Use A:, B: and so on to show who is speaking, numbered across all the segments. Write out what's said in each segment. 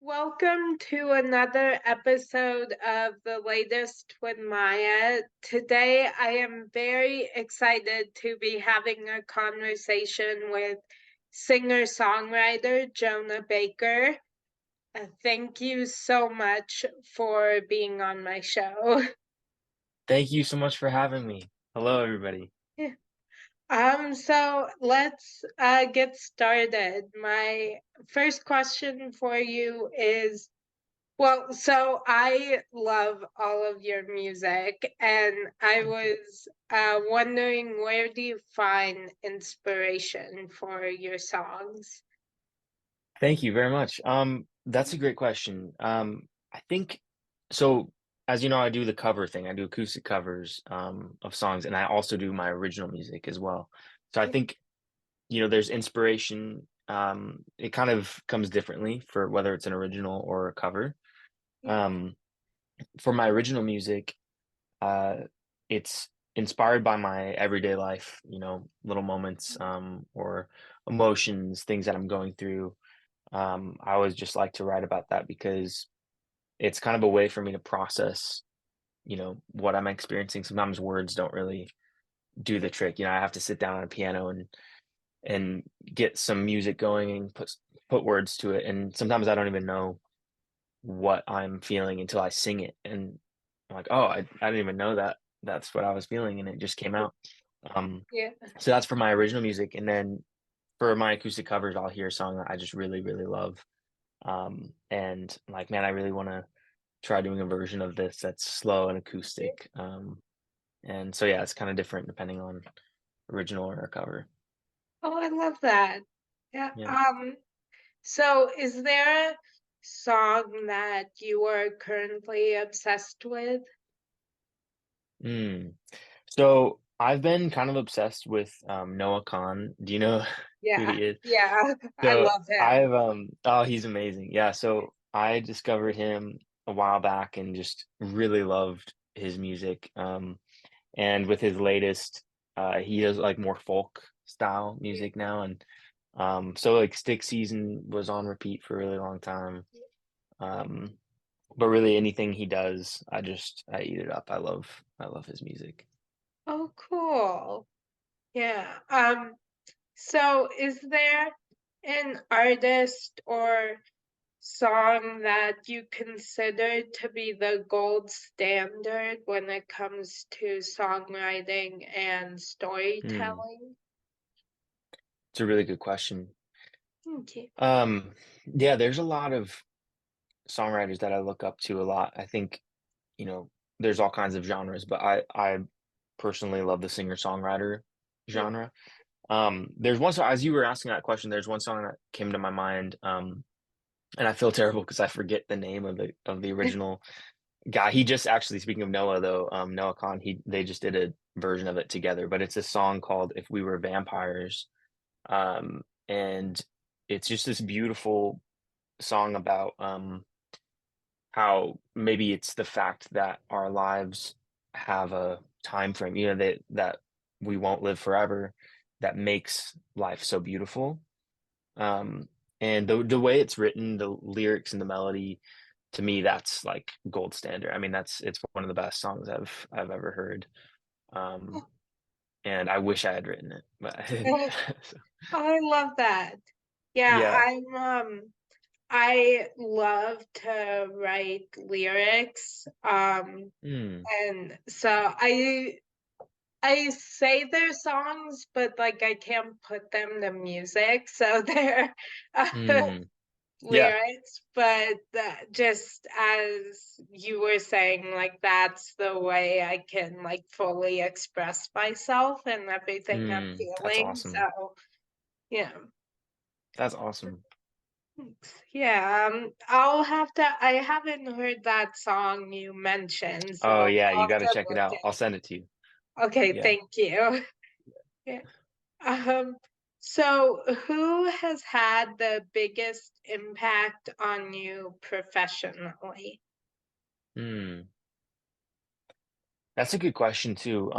A: Welcome to another episode of The Latest with Maya. Today, I am very excited to be having a conversation with singer songwriter Jonah Baker. Thank you so much for being on my show.
B: Thank you so much for having me. Hello, everybody.
A: So let's get started. My first question for you is, well, so I love all of your music, and I
B: Thank you.
A: was wondering, where do you find inspiration for your songs?
B: Thank you very much. That's a great question. I think so. As you know, I do the cover thing. I do acoustic covers of songs, and I also do my original music as well. So I
A: Yeah,
B: think there's inspiration. It kind of comes differently for whether it's an original or a cover.
A: yeah,
B: Um, for my original music, uh, it's inspired by my everyday life. Little moments or emotions, things that I'm going through. I always just like to write about that because it's kind of a way for me to process, what I'm experiencing. Sometimes words don't really do the trick. I have to sit down on a piano and get some music going and put words to it. And sometimes I don't even know what I'm feeling until I sing it. And I'm like, oh, I didn't even know that that's what I was feeling, and it just came out. Um,
A: yeah.
B: so that's for my original music, and then for my acoustic covers, I'll hear a song that I just really, really love. And I'm like, man, I really want to try doing a version of this that's slow and acoustic. And so yeah, it's kind of different depending on original or a cover.
A: Oh, I love that. Yeah.
B: Yeah.
A: So is there a song that you are currently obsessed with?
B: Mm. So I've been kind of obsessed with Noah Khan. Do you know who
A: Yeah,
B: he is?
A: yeah, I
B: So
A: love him.
B: he's amazing. Yeah, so I discovered him a while back and just really loved his music. And with his latest, he does like more folk style music now, and so like Stick Season was on repeat for a really long time. Um, but really anything he does, I eat it up. I love his music.
A: Oh, cool. Yeah. So is there an artist or song that you consider to be the gold standard when it comes to songwriting and
B: Hmm,
A: storytelling?
B: it's a really good question.
A: Thank you.
B: Um, yeah, there's a lot of songwriters that I look up to a lot. I think, you know, there's all kinds of genres, but I personally love the singer-songwriter
A: Yeah.
B: genre. There's one song, as you were asking that question, there's one song that came to my mind, and I feel terrible because I forget the name of the original guy. He just actually, speaking of Noah though, Noah Khan, they just did a version of it together, but it's a song called "If We Were Vampires," and it's just this beautiful song about how maybe it's the fact that our lives have a time frame, that we won't live forever, that makes life so beautiful. Um, and the way it's written, the lyrics and the melody, to me, that's like gold standard. I mean, it's one of the best songs I've ever heard. Um, and I wish I had written it, but I didn't.
A: Oh, I love that. Yeah,
B: Yeah.
A: I love to write lyrics.
B: Mm,
A: And so I say their songs, but like I can't put them to music, so they're
B: mm, yeah.
A: lyrics. But just as you were saying, like that's the way I can like fully express myself and everything I'm
B: That's
A: feeling.
B: awesome.
A: So yeah.
B: That's awesome.
A: Thanks. Yeah, I'll have to. I haven't heard that song you mentioned, so
B: Oh yeah, you
A: I'll
B: got to
A: have to
B: check it
A: look
B: out. I'll
A: it.
B: send it to you.
A: Okay,
B: Yeah.
A: thank you. Yeah. Um, so who has had the biggest impact on you professionally?
B: Hmm. That's a good question too.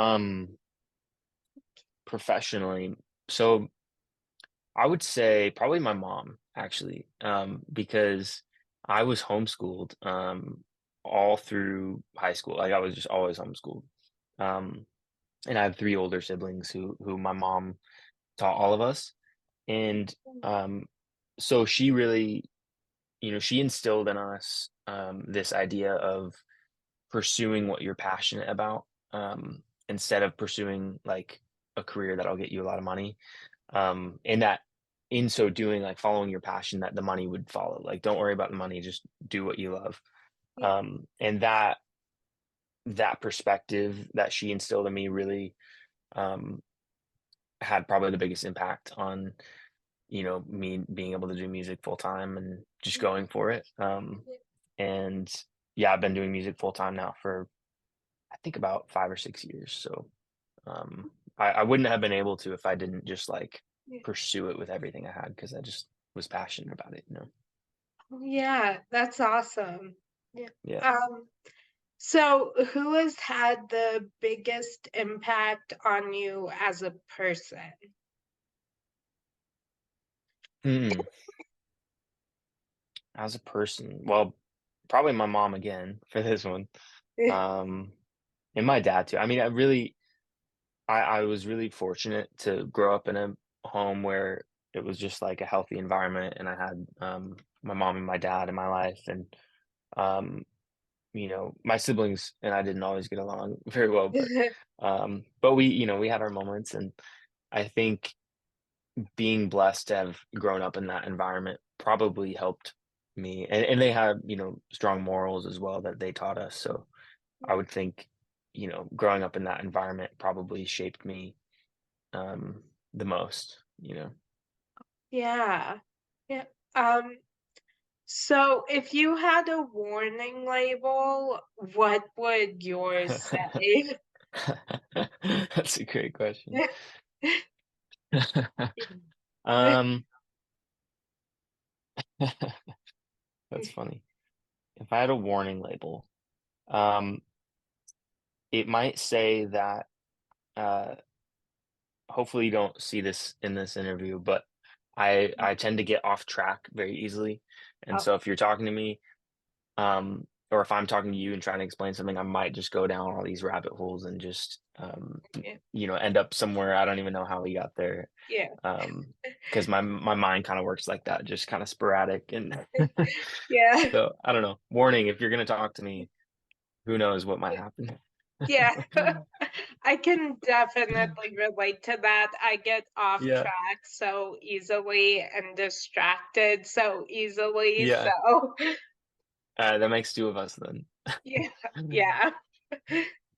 B: Professionally, so I would say probably my mom actually, because I was homeschooled, all through high school. Like, I was just always homeschooled. Um, and I have 3 older siblings who my mom taught all of us. And, um, so she really, she instilled in us, this idea of pursuing what you're passionate about, instead of pursuing, like, a career that'll get you a lot of money. And that in so doing, like, following your passion, that the money would follow. Like, don't worry about the money, just do what you love.
A: Yeah,
B: And that perspective that she instilled in me really, um, had probably the biggest impact on, me being able to do music full time and just
A: yeah,
B: going for it. And yeah, I've been doing music full time now for I think about 5 or 6 years. So I wouldn't have been able to if I didn't just like
A: yeah.
B: pursue it with everything I had because I just was passionate about it.
A: Yeah, that's awesome. Yeah.
B: Yeah.
A: Um, so who has had the biggest impact on you as a person?
B: Mm, as a person, well, probably my mom again for this one. Um, and my dad too. I mean, I was really fortunate to grow up in a home where it was just like a healthy environment, and I had my mom and my dad in my life, and um, my siblings and I didn't always get along very well, but we had our moments, and I think being blessed to have grown up in that environment probably helped me, and they had strong morals as well that they taught us. So I would think growing up in that environment probably shaped me the most.
A: Yeah. Yeah. Um, so if you had a warning label, what would yours say?
B: That's a great question. Um, that's funny. If I had a warning label, um, it might say that, uh, hopefully you don't see this in this interview, but I tend to get off track very easily. And
A: Oh,
B: so if you're talking to me, or if I'm talking to you and trying to explain something, I might just go down all these rabbit holes and just,
A: yeah,
B: end up somewhere I don't even know how we got there.
A: yeah,
B: Because my mind kind of works like that, just kind of sporadic. And
A: yeah,
B: so I don't know. Warning, if you're gonna talk to me, who knows what might happen.
A: yeah. I can definitely relate to that. I get off
B: Yeah,
A: track so easily and distracted so easily.
B: yeah.
A: So,
B: That makes two of us then.
A: yeah, yeah.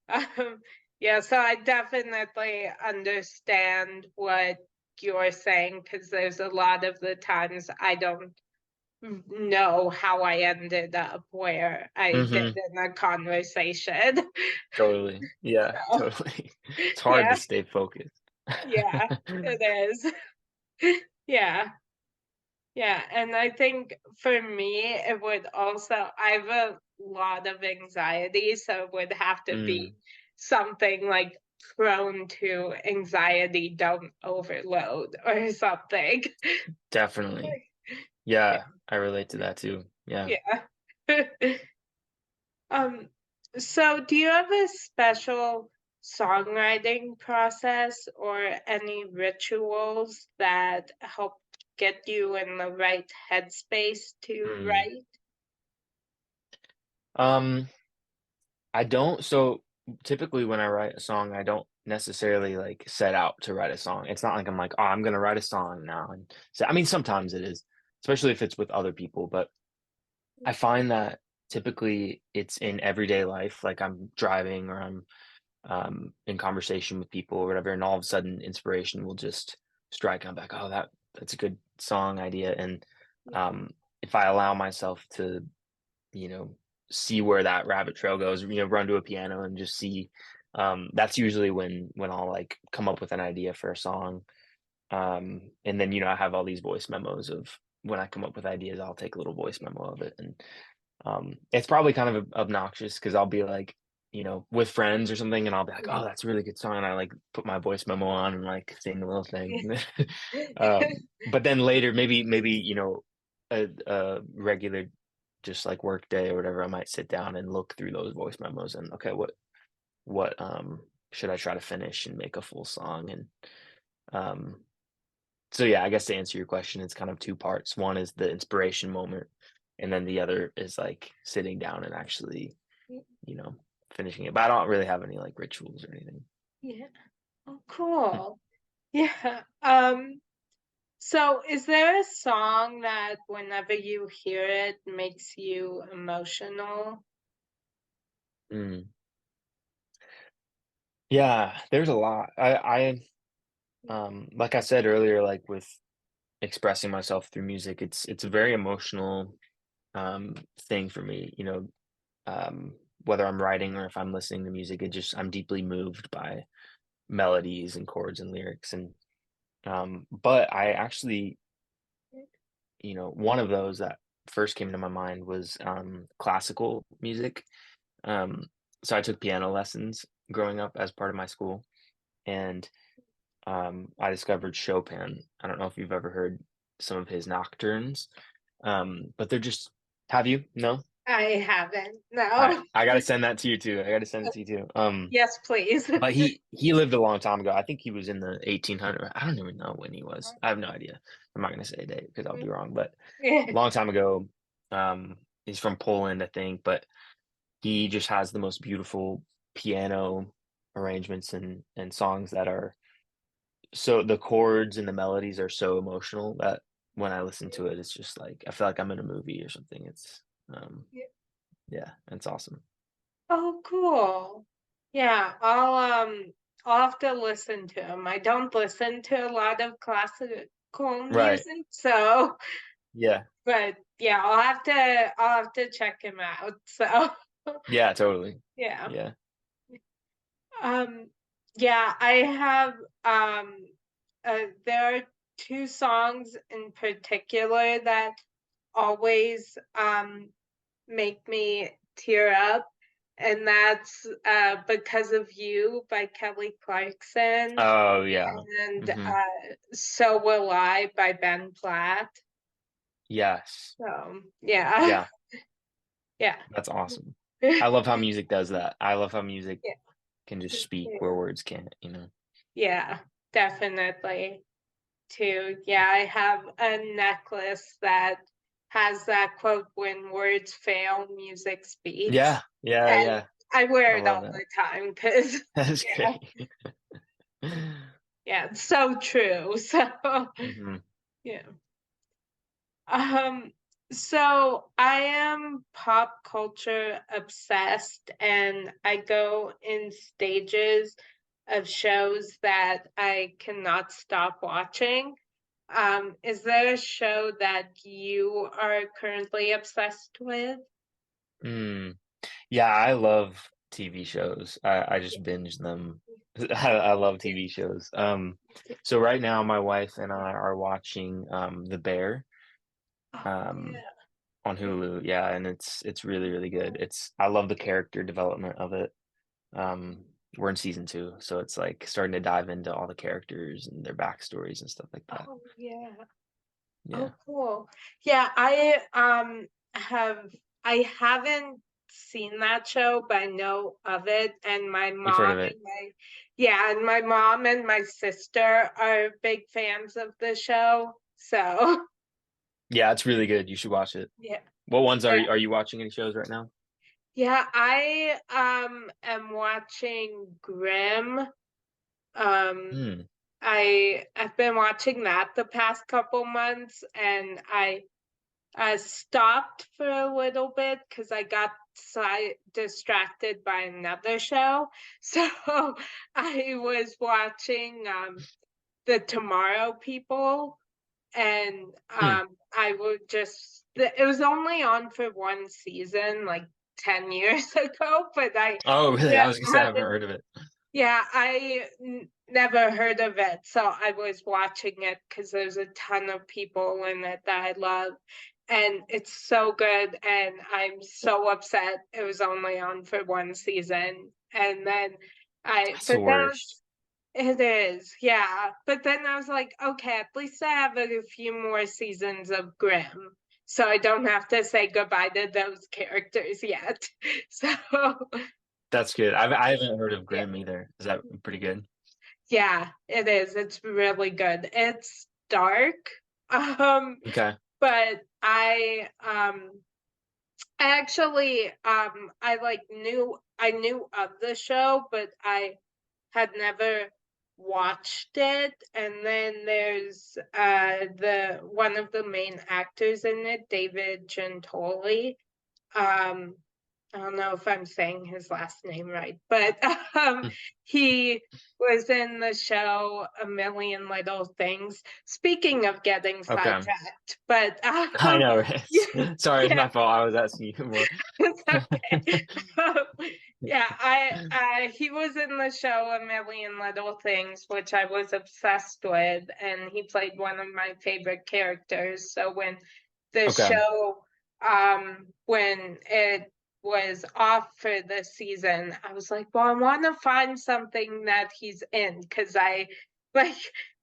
A: Um, yeah, so I definitely understand what you're saying because there's a lot of the times I don't know how I ended up where I did
B: Hmm.
A: in a conversation.
B: Totally. Yeah,
A: So,
B: totally. It's hard to
A: yeah,
B: stay focused.
A: yeah, it is. Yeah. Yeah, and I think for me, it would also, I have a lot of anxiety, so it would have to be
B: Mm,
A: something like prone to anxiety, don't overload or something.
B: definitely.
A: Yeah,
B: Yeah, I relate to that too. Yeah.
A: yeah. Um, so do you have a special songwriting process or any rituals that help get you in the right headspace to
B: Mm.
A: write?
B: Um, I don't so typically when I write a song, I don't necessarily like set out to write a song. It's not like I'm like, "Oh, I'm gonna write a song now." And so I mean, sometimes it is, especially if it's with other people, but I find that typically it's in everyday life, like I'm driving or I'm in conversation with people or whatever, and all of a sudden inspiration will just strike. I'm like, oh, that's a good song idea. And um, if I allow myself to, you know, see where that rabbit trail goes, run to a piano and just see, that's usually when I'll like come up with an idea for a song. And then, I have all these voice memos of when I come up with ideas, I'll take a little voice memo of it. And it's probably kind of obnoxious because I'll be like, with friends or something, and I'll be like, "Oh, that's a really good song," and I like put my voice memo on and like sing a little thing. But then later, maybe a regular just like work day or whatever, I might sit down and look through those voice memos and okay, what should I try to finish and make a full song? And um, so yeah, I guess to answer your question, it's kind of two parts. One is the inspiration moment, and then the other is like sitting down and actually, you know, finishing it. But I don't really have any like rituals or anything.
A: Yeah. Oh, cool. Yeah. So is there a song that whenever you hear it makes you emotional?
B: Mm. Yeah, there's a lot. Like I said earlier, like with expressing myself through music, it's a very emotional thing for me. Whether I'm writing or if I'm listening to music, I'm deeply moved by melodies and chords and lyrics. And but I actually, one of those that first came to my mind was classical music. Um, so I took piano lessons growing up as part of my school, and I discovered Chopin. I don't know if you've ever heard some of his nocturnes, but they're just. Have you? No.
A: I haven't.
B: Alright,
A: No.
B: I gotta send that to you too. I gotta send it to you too.
A: Yes, please.
B: But he lived a long time ago. I think he was in the 1800. I don't even know when he was. I have no idea. I'm not gonna say a date because I'll be wrong, but a long time ago. He's from Poland, I think, but he just has the most beautiful piano arrangements and songs that are so the chords and the melodies are so emotional that when I listen to it, it's just like I feel like I'm in a movie or something. Um, yeah, it's awesome.
A: Oh, cool. Yeah, I'll have to listen to him. I don't listen to a lot of classical
B: Right.
A: music, so
B: Yeah.
A: but yeah, I'll have to check him out. So
B: Yeah, totally.
A: yeah.
B: Yeah.
A: Um yeah, I have there are two songs in particular that always make me tear up, and that's Because of You by Kelly Clarkson
B: Oh, yeah.
A: and
B: Mhm.
A: So Will I by Ben Platt.
B: Yes.
A: So yeah,
B: Yeah,
A: yeah.
B: that's awesome. I love how music does that. I love how music
A: Yeah,
B: can just
A: me
B: speak where
A: too.
B: words can't.
A: Yeah, definitely too. Yeah, I have a necklace that has that quote, "When words fail, music speaks."
B: Yeah, yeah,
A: And
B: yeah.
A: I
B: I
A: wear it
B: love
A: all
B: that.
A: the time because
B: That's
A: yeah,
B: great.
A: yeah, it's so true. So
B: Mhm.
A: yeah. Um, so I am pop culture obsessed and I go in stages of shows that I cannot stop watching. Is there a show that you are currently obsessed with?
B: Mm. Yeah, I love TV shows. I just binge them. I love
A: Yeah.
B: TV shows. So right now my wife and I are watching, The Bear,
A: Oh,
B: um,
A: yeah.
B: on Hulu. Yeah, and it's really, really good. I love the character development of it. Um, we're in season 2, so it's like starting to dive into all the characters and their backstories and stuff like that.
A: Oh, yeah.
B: Yeah.
A: Oh, cool. Yeah, have I haven't seen that show, but I know of it, and
B: You've heard of it?
A: my mom and my sister are big fans of the show. So,
B: Yeah, it's really good. You should watch it.
A: yeah.
B: What ones
A: Yeah.
B: are you watching any shows right now?
A: Yeah, I am watching Grimm. Um
B: Hmm.
A: I've been watching that the past couple months, and I stopped for a little bit because I got distracted by another show. So I was watching The Tomorrow People, and
B: Hmm.
A: I would just, it was only on for one season, like 10 years ago, but
B: Oh, really?
A: yeah,
B: I was gonna say I haven't heard of it.
A: yeah, never heard of it, so I was watching it because there's a ton of people in it that I love, and it's so good, and I'm so upset it was only on for one season, and then
B: That's the
A: but then
B: worst.
A: it is, yeah, but then I was like, okay, at least I have a few more seasons of Grimm, so I don't have to say goodbye to those characters yet. So
B: That's good. I haven't heard of
A: yeah,
B: Grimm either. Is that pretty good?
A: yeah, it is. It's really good. It's dark, um,
B: Okay.
A: but I actually I knew of the show, but I had never watched it. And then there's the one of the main actors in it, David Gentoli. Um, I don't know if I'm saying his last name right, but
B: Hmm.
A: he was in the show A Million Little Things. Speaking of getting
B: Okay.
A: sidetracked, but
B: I know, right?
A: yeah,
B: Sorry, it's
A: yeah,
B: my fault. I was asking you more.
A: it's okay. Yeah, he was in the show A Million Little Things, which I was obsessed with, and he played one of my favorite characters. So when the
B: Okay.
A: show when it was off for the season, I was like, well, I want to find something that he's in because I like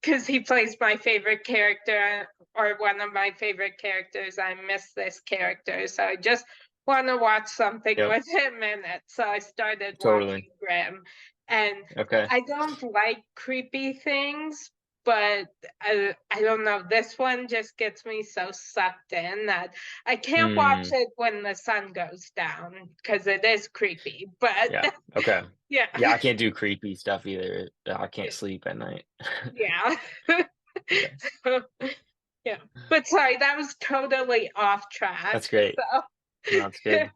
A: because he plays my favorite character or one of my favorite characters. I miss this character, so I just want to watch something
B: Yep.
A: with him in it. So I started
B: Totally.
A: watching Grimm, and
B: Okay.
A: I don't like creepy things, but I don't know. This one just gets me so sucked in that I can't watch
B: Mm,
A: it when the sun goes down because it is creepy. But
B: yeah. Okay.
A: yeah,
B: Yeah, I can't do creepy stuff either. I can't
A: yeah,
B: sleep at night.
A: yeah.
B: Yeah.
A: Yeah. But sorry, that was totally off
B: That's
A: track.
B: great. No, that's
A: So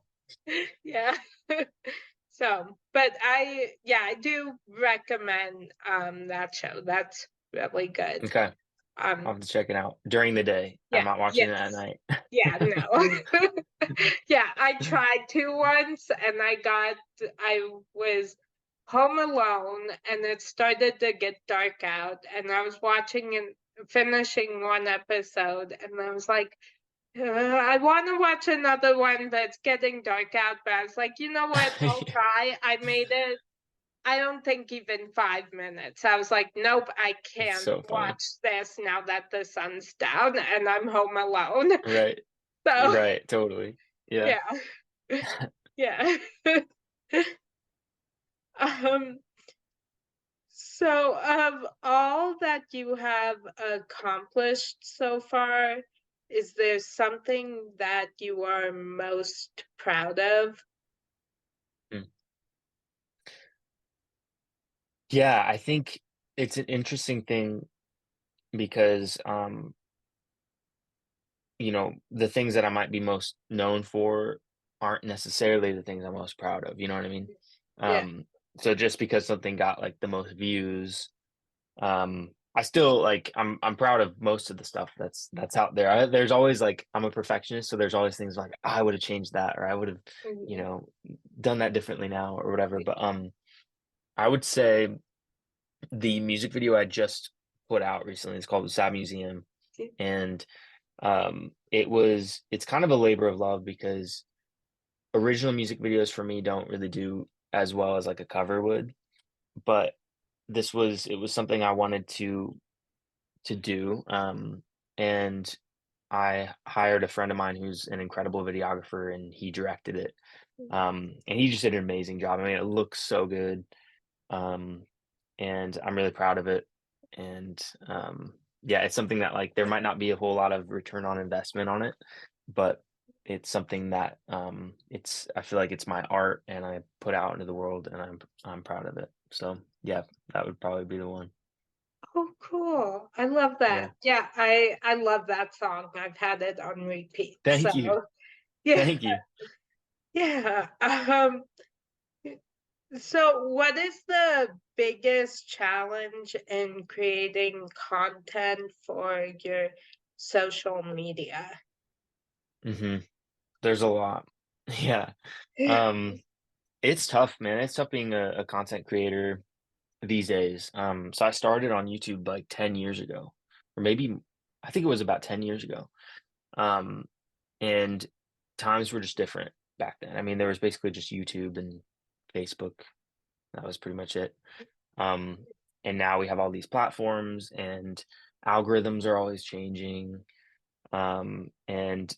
B: good.
A: yeah. So, but yeah, I do recommend that show. That's really good.
B: Okay.
A: Um
B: I'll have to check it out during the day. I'm
A: yeah,
B: not watching it at
A: yes.
B: night.
A: Yeah, no. Yeah, I tried to once and I was home alone and it started to get dark out and I was watching and finishing one episode and I was like, I want to watch another one, but it's getting dark out. But I was like, you know what? I'll try. I made it. I don't think even 5 minutes. I was like, nope, I
B: It's
A: can't
B: so funny.
A: watch this now that the sun's down and I'm home alone.
B: Right.
A: So,
B: Right. Totally. Yeah.
A: yeah, yeah. um, so, of all that you have accomplished so far, is there something that you are most proud of?
B: Mm. Yeah, I think it's an interesting thing because the things that I might be most known for aren't necessarily the things I'm most proud of, you know what I mean?
A: Yeah.
B: Um, so just because something got like the most views, I still like I'm proud of most of the stuff that's out there. There's always like I'm a perfectionist, so there's always things like I would have changed that or I would have, you
A: Mhm.
B: know, done that differently now or whatever. But I would say the music video I just put out recently is called The Sad Museum, and it's kind of a labor of love because original music videos for me don't really do as well as like a cover would, but it was something I wanted to do, and I hired a friend of mine who's an incredible videographer, and he directed it, and he just did an amazing job. I mean, it looks so good, um, and I'm really proud of it. And yeah, it's something that like there might not be a whole lot of return on investment on it, but it's something that it's I feel like it's my art, and I put out into the world, and I'm proud of it. So yeah, that would probably be the one.
A: Oh, cool. I love
B: Yeah.
A: that. Yeah, I love that song. I've had it on repeat. So,
B: Thank you.
A: yeah.
B: Thank you.
A: Yeah. So what is the biggest challenge in creating content for your social media?
B: Mhm. There's a lot. Yeah. Um, it's tough, man. It's tough being a content creator these days. So I started on YouTube like 10 years ago, or maybe I think it was about 10 years ago. Um, and times were just different back then. I mean, there was basically just YouTube and Facebook. That was pretty much it. Um, and now we have all these platforms and algorithms are always changing. And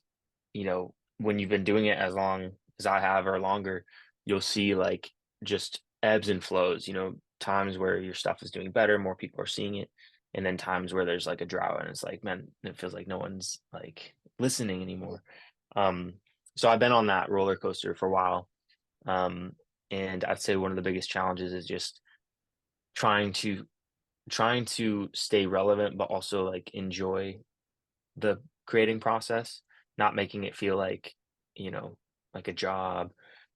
B: when you've been doing it as long as I have or longer, you'll see like just ebbs and flows, times where your stuff is doing better, more people are seeing it, and then times where there's like a drought and it's like, man, it feels like no one's like listening anymore. Um, so I've been on that roller coaster for a while. Um, and I'd say one of the biggest challenges is just trying to trying to stay relevant, but also like enjoy the creating process, not making it feel like, you know, like a job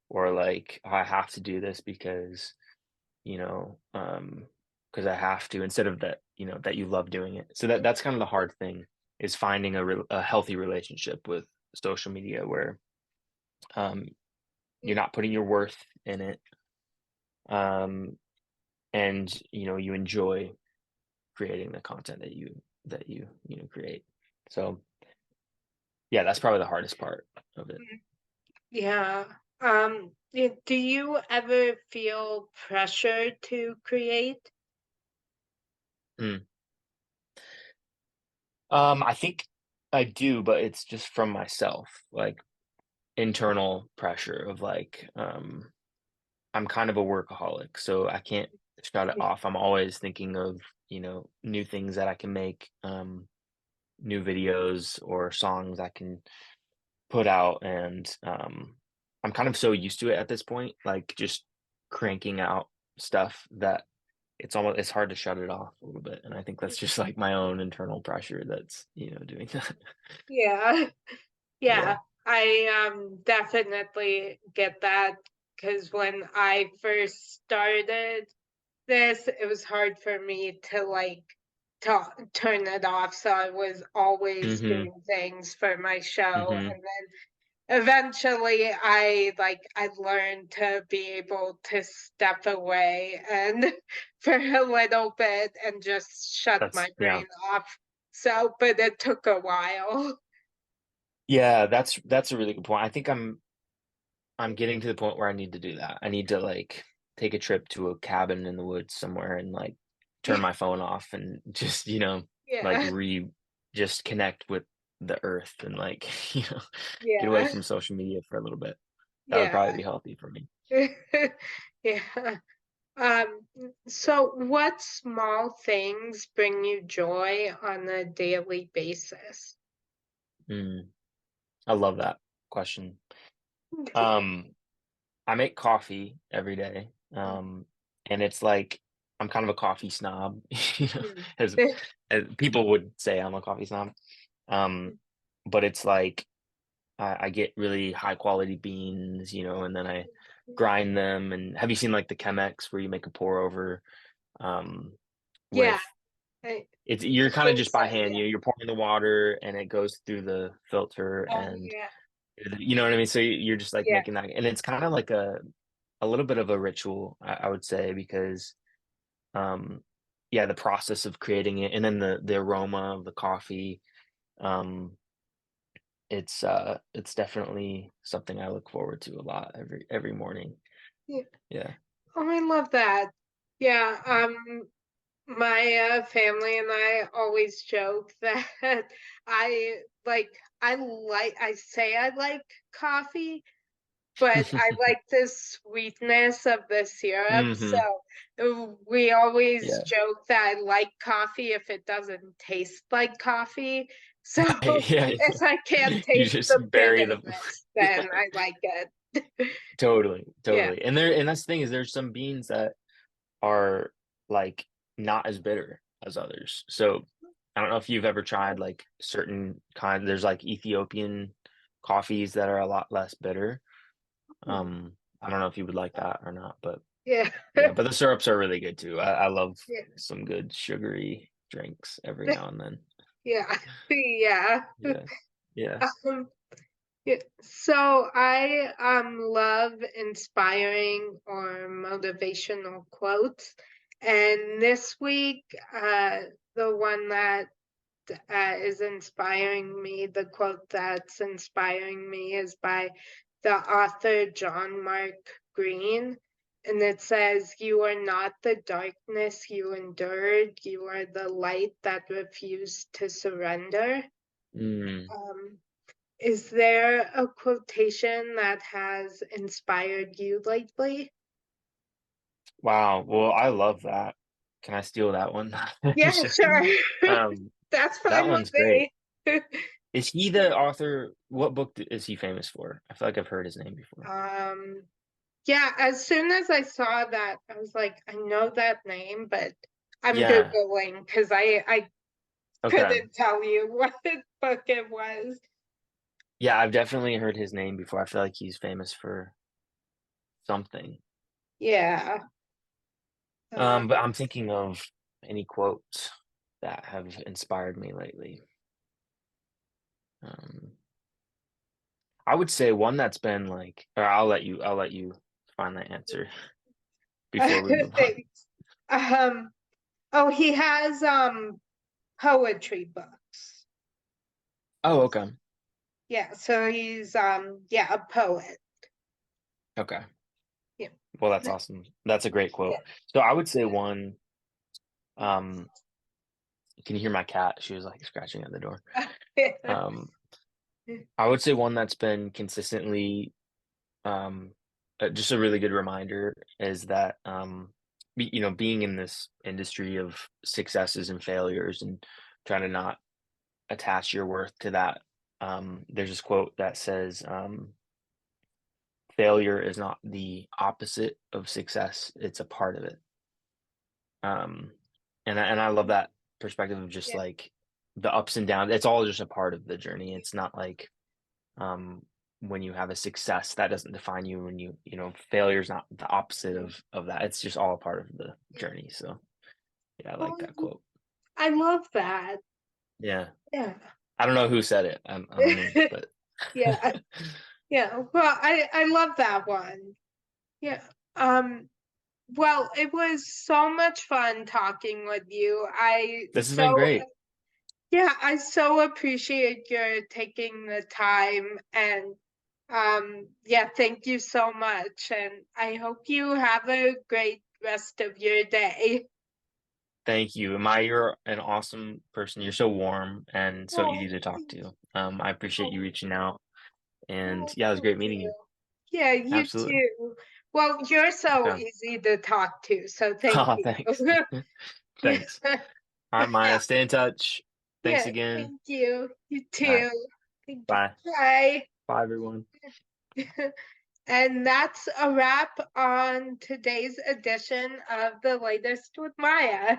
B: or like, "Oh, I have to do this because, you know, because I have to," instead of that, that you love doing it. So that's kind of the hard thing is finding a healthy relationship with social media where um, you're not putting your worth in it, um, and you enjoy creating the content that you create. So yeah, that's probably the hardest part of it.
A: Yeah. Do you ever feel pressure to create?
B: Mm. I think I do, but it's just from myself, like internal pressure of like, I'm kind of a workaholic, so I can't shut it off. I'm always thinking of, new things that I can make, new videos or songs I can put out, and I'm kind of so used to it at this point, like just cranking out stuff that it's hard to shut it off a little bit. And I think that's just like my own internal pressure that's, doing that.
A: Yeah.
B: Yeah.
A: Yeah. I definitely get that because when I first started this, it was hard for me to like turn it off. So I was always
B: Mhm.
A: doing things for my show.
B: Mhm.
A: And then eventually I learned to be able to step away and for a little bit and just shut my
B: Yeah.
A: brain off. So, but it took a while.
B: Yeah, that's a really good point. I think I'm getting to the point where I need to do that. I need to like take a trip to a cabin in the woods somewhere and like turn my phone off and just, like
A: Yeah.
B: just connect with the earth and like, get away
A: Yeah.
B: from social media for a little bit. That would
A: Yeah.
B: probably be healthy for me.
A: Yeah. So what small things bring you joy on a daily basis?
B: Mm, I love that question. Um, I make coffee every day, and it's like I'm kind of a coffee snob,
A: Mm.
B: as people would say I'm a coffee snob. Um, but it's like I get really high quality beans, and then I grind them. And have you seen like the Chemex where you make a pour over
A: Yeah,
B: with
A: I
B: you're
A: I
B: kind of
A: think
B: just
A: so,
B: by hand,
A: yeah.
B: you're pouring the water and it goes through the filter
A: Oh,
B: and
A: yeah,
B: you know what I mean? So you're just like
A: yeah,
B: making that, and it's kind of like a little bit of a ritual, I would say, because um, yeah, the process of creating it, and then the aroma of the coffee, um, it's definitely something I look forward to a lot every morning.
A: yeah.
B: Yeah.
A: Oh, I love that. Yeah, my, family and I always joke that I I say I like coffee, but I like the sweetness of the syrup, so,
B: Hmm.
A: we always
B: Yeah.
A: joke that I like coffee if it doesn't taste like coffee. So,
B: Yeah.
A: if I can't
B: You
A: taste
B: just
A: the
B: bury the
A: bitterness,
B: yeah.
A: then I like it.
B: Totally,
A: Yeah.
B: totally. And that's the thing is there's some beans that are like not as bitter as others. So I don't know if you've ever tried like certain kind. There's like Ethiopian coffees that are a lot less bitter. I don't know if you would like that or not, but
A: Yeah.
B: yeah, but the syrups are really good too. I love
A: Yeah.
B: some good sugary drinks every now and then.
A: Yeah. Yeah.
B: Yeah. Yeah.
A: Um, yeah. So I love inspiring or motivational quotes. And this week, the one that is inspiring me, the quote that's inspiring me is by the author John Mark Green. And it says, "You are not the darkness you endured, you are the light that refused to surrender."
B: Mm,
A: Um, Is there a quotation that has inspired you lately?
B: Wow. Well, I love that. Can I steal that one?
A: Yeah,
B: Sure.
A: sure.
B: Um,
A: That's
B: that
A: fine with
B: one's great.
A: me.
B: Is he the author? What book is he famous for? I feel like I've heard his name before.
A: Um, yeah, as soon as I saw that, I was like, I know that name, but I'm
B: Yeah.
A: Googling because I
B: Okay.
A: couldn't tell you what book it was.
B: Yeah, I've definitely heard his name before. I feel like he's famous for something.
A: Yeah. Uh,
B: But I'm thinking of any quotes that have inspired me lately. Um, I would say one that's been like, or I'll let you find that answer before we move on.
A: thanks. Um, oh, he has poetry books.
B: Oh, okay.
A: Yeah, so he's yeah, a poet.
B: Okay.
A: Yeah.
B: Well, that's awesome. That's a great quote. So I would say one, um, can you hear my cat? She was like scratching at the door.
A: Yeah.
B: Um, I would say one that's been consistently, um, just a really good reminder is that, being in this industry of successes and failures and trying to not attach your worth to that. There's this quote that says, failure is not the opposite of success, it's a part of it. Um, and I love that perspective of just
A: Yeah.
B: like the ups and downs. It's all just a part of the journey. It's not like um, when you have a success that doesn't define you. When failure is not the opposite of that. It's just all a part of the journey. So yeah, I like
A: Oh,
B: that quote.
A: I love that.
B: Yeah,
A: Yeah.
B: I don't know who said it. I don't know, but
A: Yeah. Yeah. Well, I love that one. Yeah. Well, it was so much fun talking with you.
B: this has been great.
A: I so appreciate your taking the time and yeah, thank you so much and I hope you have a great rest of your day.
B: Thank you. You're an awesome person. You're so warm and so
A: Oh,
B: easy to talk
A: thank
B: to. I appreciate you
A: you.
B: reaching out. And
A: Oh,
B: yeah, it was
A: thank
B: great meeting you.
A: you. Yeah, you
B: Absolutely.
A: too. Well, you're so
B: Okay.
A: easy to talk to, so thank
B: Oh,
A: you.
B: thanks.
A: Yeah,
B: Thanks. All right, Maya, stay in touch. Thanks
A: yeah,
B: again.
A: thank you. You
B: All right.
A: too. Thank you.
B: Bye.
A: Bye.
B: Bye, everyone.
A: And that's a wrap on today's edition of The Latest with Maya.